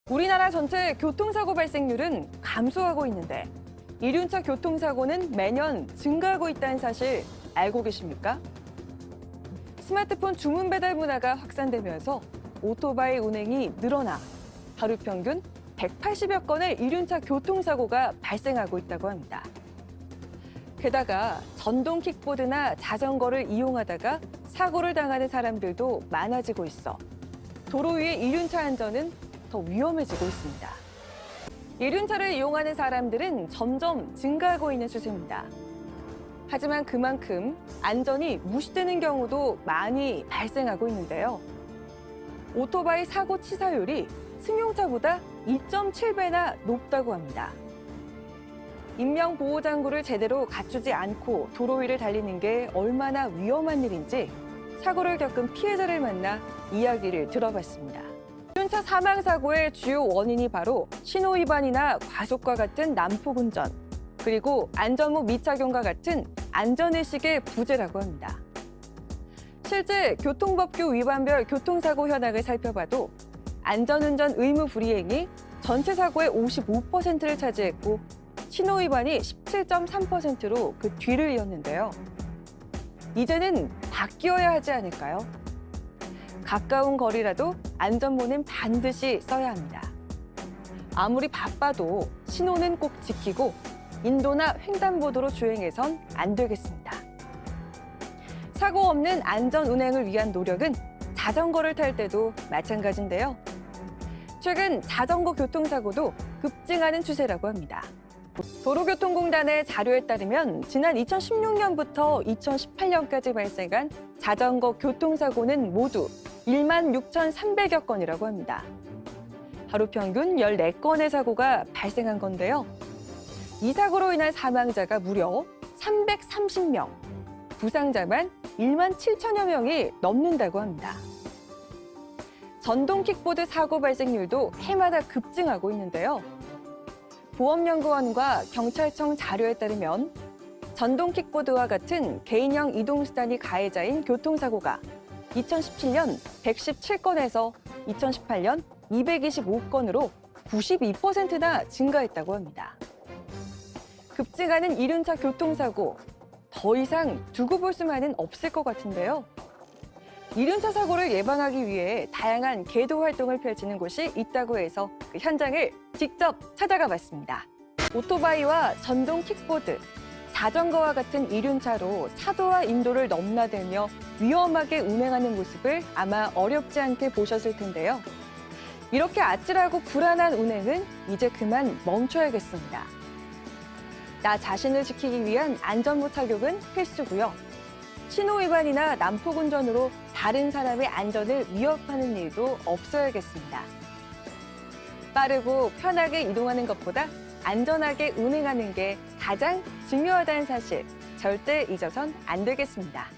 우리나라 전체 교통사고 발생률은 감소하고 있는데 이륜차 교통사고는 매년 증가하고 있다는 사실 알고 계십니까? 스마트폰 주문 배달 문화가 확산되면서 오토바이 운행이 늘어나 하루 평균 180여 건의 이륜차 교통사고가 발생하고 있다고 합니다. 게다가 전동 킥보드나 자전거를 이용하다가 사고를 당하는 사람들도 많아지고 있어 도로 위의 이륜차 안전은 더 위험해지고 있습니다. 이륜차를 이용하는 사람들은 점점 증가하고 있는 추세입니다. 하지만 그만큼 안전이 무시되는 경우도 많이 발생하고 있는데요. 오토바이 사고 치사율이 승용차보다 2.7배나 높다고 합니다. 인명보호장구를 제대로 갖추지 않고 도로 위를 달리는 게 얼마나 위험한 일인지 사고를 겪은 피해자를 만나 이야기를 들어봤습니다. 이륜차 사망사고의 주요 원인이 바로 신호위반이나 과속과 같은 난폭운전, 그리고 안전모 미착용과 같은 안전의식의 부재라고 합니다. 실제 교통법규 위반별 교통사고 현황을 살펴봐도 안전운전 의무 불이행이 전체 사고의 55%를 차지했고 신호위반이 17.3%로 그 뒤를 이었는데요. 이제는 바뀌어야 하지 않을까요? 가까운 거리라도 안전모는 반드시 써야 합니다. 아무리 바빠도 신호는 꼭 지키고 인도나 횡단보도로 주행해선 안 되겠습니다. 사고 없는 안전 운행을 위한 노력은 자전거를 탈 때도 마찬가지인데요. 최근 자전거 교통사고도 급증하는 추세라고 합니다. 도로교통공단의 자료에 따르면 지난 2016년부터 2018년까지 발생한 자전거 교통사고는 모두 16,300여 건이라고 합니다. 하루 평균 14건의 사고가 발생한 건데요. 이 사고로 인한 사망자가 무려 330명, 부상자만 17,000여 명이 넘는다고 합니다. 전동 킥보드 사고 발생률도 해마다 급증하고 있는데요. 보험연구원과 경찰청 자료에 따르면 전동 킥보드와 같은 개인형 이동수단이 가해자인 교통사고가 2017년 117건에서 2018년 225건으로 92%나 증가했다고 합니다. 급증하는 이륜차 교통사고, 더 이상 두고 볼 수만은 없을 것 같은데요. 이륜차 사고를 예방하기 위해 다양한 계도 활동을 펼치는 곳이 있다고 해서 그 현장을 직접 찾아가 봤습니다. 오토바이와 전동 킥보드, 자전거와 같은 이륜차로 차도와 인도를 넘나들며 위험하게 운행하는 모습을 아마 어렵지 않게 보셨을 텐데요. 이렇게 아찔하고 불안한 운행은 이제 그만 멈춰야겠습니다. 나 자신을 지키기 위한 안전모 착용은 필수고요. 신호위반이나 난폭운전으로 다른 사람의 안전을 위협하는 일도 없어야겠습니다. 빠르고 편하게 이동하는 것보다 안전하게 운행하는 게 가장 중요하다는 사실 절대 잊어선 안 되겠습니다.